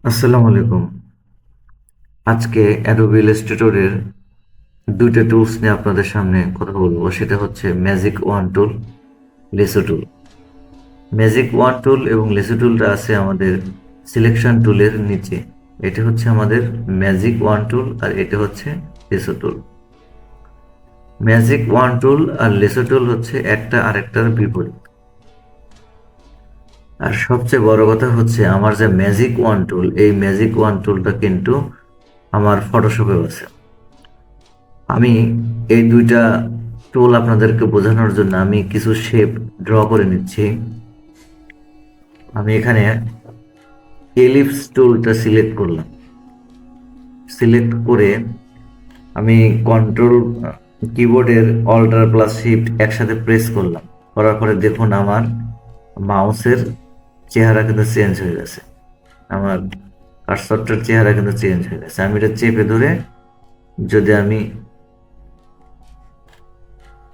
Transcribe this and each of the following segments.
আসসালামু আলাইকুম। আজকে অ্যাডোবি ইলাস্ট্রেটরের দুইটা টুলস নিয়ে আপনাদের সামনে কথা বলবো। সেটা হচ্ছে ম্যাজিক ওয়ান টুল, লেসো টুল। ম্যাজিক ওয়ান টুল এবং লেসো টুলটা আছে আমাদের সিলেকশন টুলের নিচে। এটা হচ্ছে আমাদের ম্যাজিক ওয়ান টুল আর এটা হচ্ছে লেসো টুল। ম্যাজিক ওয়ান টুল আর লেসো টুল হচ্ছে একটা আরেকটার বিপরীত। আর সবচেয়ে বড় কথা হচ্ছে আমার যে ম্যাজিক ওয়ান টুল, এই ম্যাজিক ওয়ান টুলটা কিন্তু আমার ফটোশপেও আছে। আমি এই দুইটা টুল আপনাদেরকে বোঝানোর জন্য আমি কিছু শেপ ড্র করে নিচ্ছি। আমি এখানে এলিপস টুলটা সিলেক্ট করলাম। সিলেক্ট করে আমি কন্ট্রোল কিবোর্ডের অল্টার প্লাস শিফট একসাথে প্রেস করলাম। করার পরে দেখুন আমার মাউসের চেহারা কিন্তু চেঞ্জ হয়ে গেছে। আমার কার্সরটার চেহারা কিন্তু চেঞ্জ হয়ে গেছে। আমি এটা চেপে ধরে যদি আমি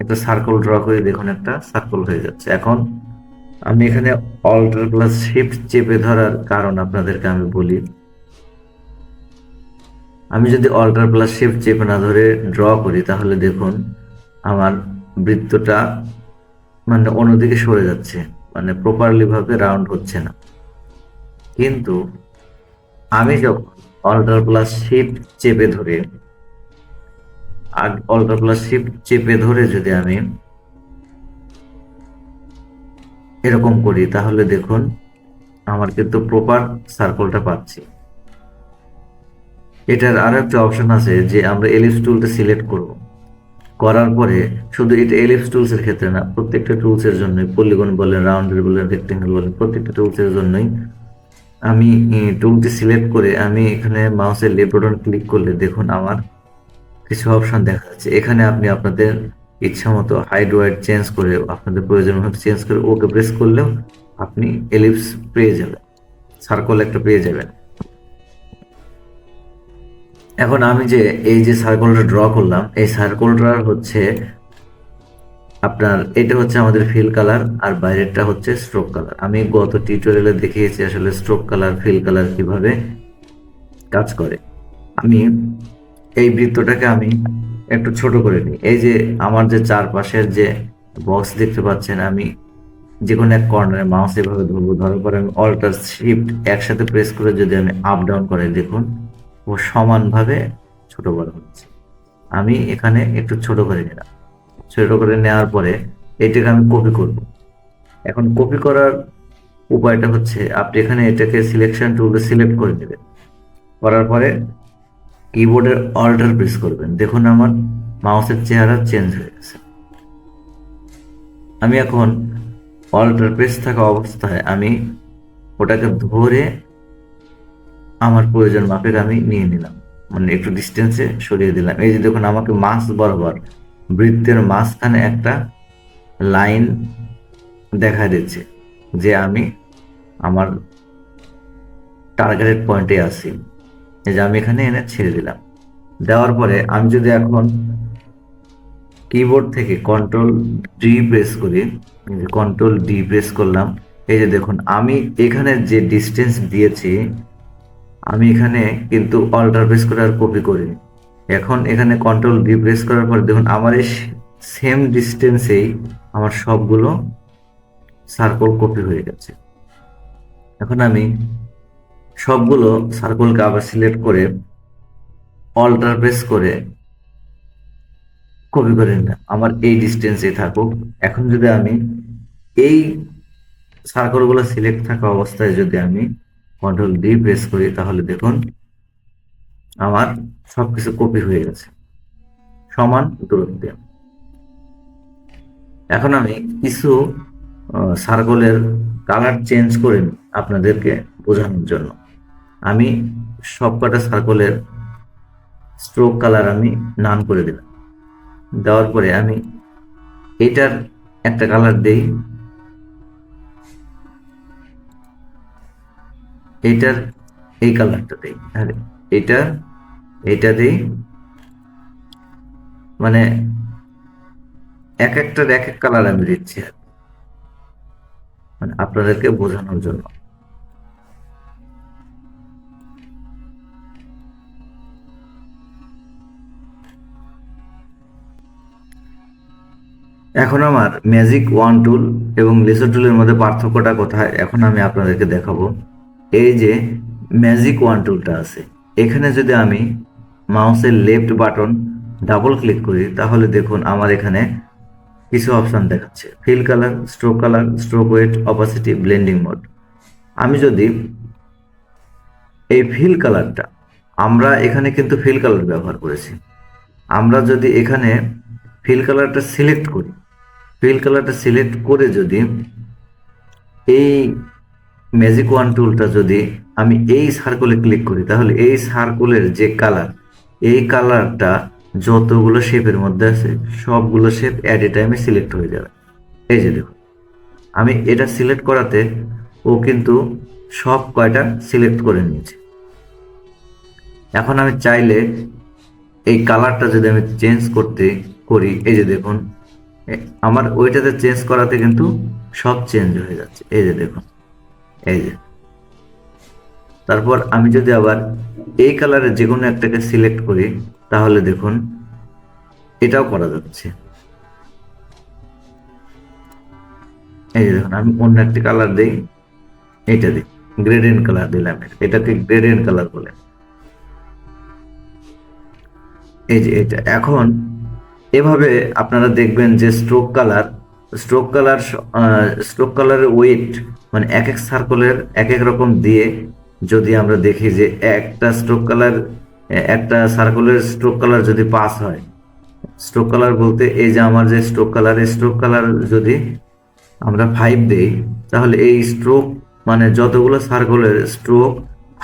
একটা সার্কেল ড্র করি, দেখুন একটা সার্কেল হয়ে যাচ্ছে। এখন আমি এখানে অল্টার প্লাস শিফট চেপে ধরার কারণ আপনাদেরকে আমি বলি। আমি যদি অল্টার প্লাস শিফট চেপে না ধরে ড্র করি তাহলে দেখুন আমার বৃত্তটা মানে অন্যদিকে সরে যাচ্ছে, মানে প্রপারলি ভাবে রাউন্ড হচ্ছে না। কিন্তু আমি যখন অল্টার প্লাস শিফট চেপে ধরে অল্টার প্লাস শিফট চেপে ধরে যদি আমি এরকম করি তাহলে দেখুন আমার কিন্তু প্রপার সার্কেলটা পাচ্ছি। এটার আরো একটা অপশন আছে যে আমরা এলিপস টুলটা সিলেক্ট করব। করার পরে শুধু এটা এলিপস টুলস এর ক্ষেত্রে না, প্রত্যেকটা টুলস এর জন্যই, পলিগন বলেন, রাউন্ডের বলেন, রেক্টেঙ্গেল বলেন, প্রত্যেকটা টুলস এর জন্যই আমি টুলটি সিলেক্ট করে আমি এখানে মাউসের লেফট বাটন ক্লিক করলে দেখুন আমার কিছু অপশন দেখা যাচ্ছে। এখানে আপনি আপনাদের ইচ্ছা মতো হাইড ওয়াইড চেঞ্জ করে, আপনাদের প্রয়োজন মতো চেঞ্জ করে ওকে প্রেস করলেও আপনি এলিপস পেয়ে যাবেন, সার্কেল একটা পেয়ে যাবেন। এখন আমি যে এই যে সার্কেলটা ড্র করলাম, এই সার্কেলটার হচ্ছে আপনার এটা হচ্ছে আমাদের ফিল কালার আর বাইরেরটা হচ্ছে স্ট্রোক কালার। আমি গত টিউটোরিয়ালে দেখিয়েছি আসলে স্ট্রোক কালার ফিল কালার কিভাবে কাজ করে। আমি এই বৃত্তটাকে আমি একটু ছোট করে নিই। এই যে আমার যে চারপাশের যে বক্স দেখতে পাচ্ছেন, আমি যে কোনো এক কর্নারে মাউস এভাবে ধরবো, ধরার পরে আমি অল্টার শিফট একসাথে প্রেস করে যদি আমি আপ ডাউন করে দেখুন ও সমানভাবে ছোট বড় হচ্ছে। আমি এখানে একটু ছোট করে নিলাম। ছোট করে নেওয়ার পরে এটাকে আমি কপি করব। এখন কপি করার উপায়টা হচ্ছে আপনি এখানে এটাকে সিলেকশন টুলটা সিলেক্ট করে নেবেন। করার পরে কিবোর্ডের অল্টার প্রেস করবেন, দেখুন আমার মাউসের চেহারা চেঞ্জ হয়ে গেছে। আমি এখন অল্টার প্রেস থাকা অবস্থায় আমি ওটাকে ধরে আমার প্রয়োজন মাফিক আমি নিয়ে নিলাম, মানে একটু ডিস্টেন্সে সরিয়ে দিলাম। এই যে দেখুন আমাকে মাছ বরাবর বৃত্তের মাঝখানে একটা লাইন দেখা দিচ্ছে যে আমি আমার টার্গেটেড পয়েন্টে আছি। এই যে আমি এখানে এনে ছেড়ে দিলাম। দেওয়ার পরে আমি যদি এখন কিবোর্ড থেকে কন্ট্রোল ডি প্রেস করি, কন্ট্রোল ডি প্রেস করলাম, এই যে দেখুন আমি এখানে যে ডিস্টেন্স দিয়েছি আমি এখানে কিন্তু অল্টার প্রেস করে আর কপি করিনি। এখন এখানে কন্ট্রোল ডি প্রেস করার পর দেখুন আমার এই সেম ডিস্টেন্সেই আমার সবগুলো সার্কেল কপি হয়ে গেছে। এখন আমি সবগুলো সার্কেলকে আবার সিলেক্ট করে অল্টার প্রেস করে কপি করে নিলাম, আমার এই ডিস্টেন্সে থাকুক। এখন যদি আমি এই সার্কেলগুলো সিলেক্ট থাকা অবস্থায় যদি আমি কন্ট্রোল ডি প্রেস করি তাহলে দেখুন আমার সবকিছু কপি হয়ে গেছে সমান দূরত্বে। এখন আমি কিছু সার্কেলের কালার চেঞ্জ করে নিই আপনাদেরকে বোঝানোর জন্য। আমি সবকটা সার্কেলের স্ট্রোক কালার আমি নান করে দিলাম। দেওয়ার পরে আমি এটার একটা কালার দেই, এটার এই কালারটা দেই, আর এটা এটা দেই, মানে এক একটার এক এক কালার আমি দিচ্ছি মানে আপনাদেরকে বোঝানোর জন্য। এখন আমার ম্যাজিক ওয়ান টুল এবং লেসার টুলের মধ্যে পার্থক্যটা কোথায় এখন আমি আপনাদেরকে দেখাবো। এই যে ম্যাজিক ওয়ান টুলটা আছে, এখানে যদি আমি মাউসের লেফট বাটন ডাবল ক্লিক করি তাহলে দেখুন আমার এখানে কিছু অপশন দেখাচ্ছে: fill colour, stroke weight, opacity, blending mode. আমি যদি এই ফিল কালারটা, আমরা এখানে কিন্তু ফিল কালার ব্যবহার করেছি, আমরা যদি এখানে ফিল কালারটা সিলেক্ট করি, ফিল কালারটা সিলেক্ট করে যদি এই ম্যাজিক ওয়ান টুলটা যদি আমি এই সার্কেলে ক্লিক করি তাহলে এই সার্কেলের যে কালার, এই কালারটা যতগুলো শেপের মধ্যে আছে সবগুলো শেপ অ্যাট এ টাইমে সিলেক্ট হয়ে যাবে। এই যে দেখুন, আমি এটা সিলেক্ট করাতে ও কিন্তু সব কয়টা সিলেক্ট করে নিয়েছে। এখন আমি চাইলে এই কালারটা যদি আমি চেঞ্জ করতে করি, এই যে দেখুন আমার ওইটাতে চেঞ্জ করাতে কিন্তু সব চেঞ্জ হয়ে যাচ্ছে। এই যে দেখুন, এই যে তারপর আমি যদি আবার এই কালারের যে কোনো একটাকে সিলেক্ট করি তাহলে দেখুন এটাও করা যাচ্ছে। এই যে দেখুন, আমি অন্য একটি কালার দিই, এইটা দিই, গ্রেডিয়েন্ট কালার দিলাম, এটাকে গ্রেডিয়েন্ট কালার বলে। এই যে এটা এখন এভাবে আপনারা দেখবেন যে স্ট্রোক কালারের ওয়েট মানে এক এক সার্কেলের এক এক রকম দিয়ে যদি আমরা দেখি যে একটা সার্কেলের স্ট্রোক কালার যদি পাস হয়, স্ট্রোক কালার বলতে এই যে আমার যে স্ট্রোক কালার যদি আমরা 5 দেই তাহলে এই স্ট্রোক মানে যতগুলো সার্কেলের স্ট্রোক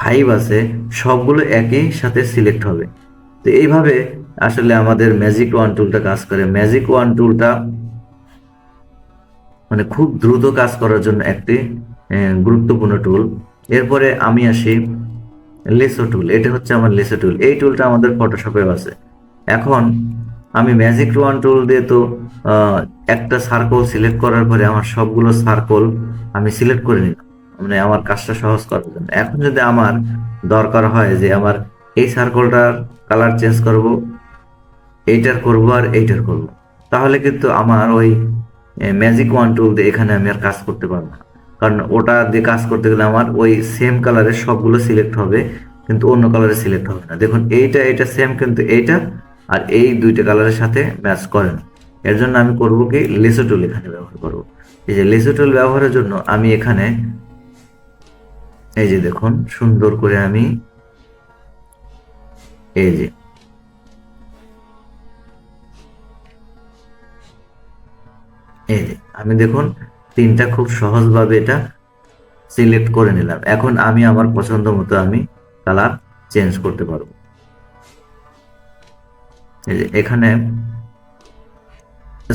5 আছে সবগুলো একই সাথে সিলেক্ট হবে। তো এইভাবে আসলে আমাদের ম্যাজিক ওয়ান টুলটা কাজ করে। ম্যাজিক ওয়ান টুলটা মানে খুব দ্রুত কাজ করার জন্য একটি গুরুত্বপূর্ণ টুল। এরপরে আমি আসি লেসো টুল। এটা হচ্ছে আমার লেসো টুল, এই টুলটা আমাদের ফটোশপেও আছে। এখন আমি ম্যাজিক ওয়ান টুল দিয়ে তো একটা সার্কেল সিলেক্ট করার পরে আমার সবগুলো সার্কেল আমি সিলেক্ট করে নিলাম, মানে আমার কাজটা সহজ করার জন্য। এখন যদি আমার দরকার হয় যে আমার এই সার্কেলটার কালার চেঞ্জ করব, এইটার করব আর এইটার করব, তাহলে কিন্তু আমার ওই ম্যাজিক ওয়ান টুল দিয়ে এখানে আমি আর কাজ করতে পারবো না, কারণ ওটা দিয়ে কাজ করতে গেলে আমার ওই সেম কালারের সবগুলো সিলেক্ট হবে কিন্তু অন্য কালারে সিলেক্ট হবে না। দেখুন এটা সেম কিন্তু এইটা আর এই দুইটা কালারের সাথে ম্যাচ করে না। এর জন্য আমি করব কি, লেসো টুল এখানে ব্যবহার করব। এই যে লেসো টুল ব্যবহারের জন্য আমি এখানে এই যে দেখুন সুন্দর করে আমি এই যে এই যে আমি দেখুন তিনটা খুব সহজভাবে এটা সিলেক্ট করে নিলাম। এখন আমি আমার পছন্দ মতো আমি কালার চেঞ্জ করতে পারবো। এই যে এখানে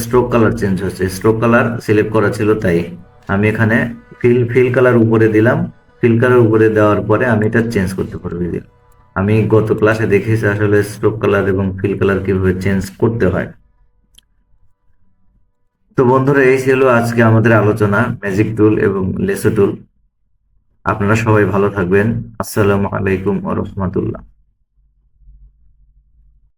স্ট্রোক কালার চেঞ্জ হচ্ছে, স্ট্রোক কালার সিলেক্ট করা ছিল তাই আমি এখানে ফিল কালার উপরে দিলাম। ফিল কালার উপরে দেওয়ার পরে আমি এটা চেঞ্জ করতে পারবো। আমি গত ক্লাসে দেখিয়েছি আসলে স্ট্রোক কালার এবং ফিল কালার কিভাবে চেঞ্জ করতে হয়। তো বন্ধুরা, এই ছিল আজকে আমাদের আলোচনা ম্যাজিক টুল এবং লেসো টুল। আপনারা সবাই ভালো থাকবেন। আসসালামু আলাইকুম ওয়া রাহমাতুল্লাহ।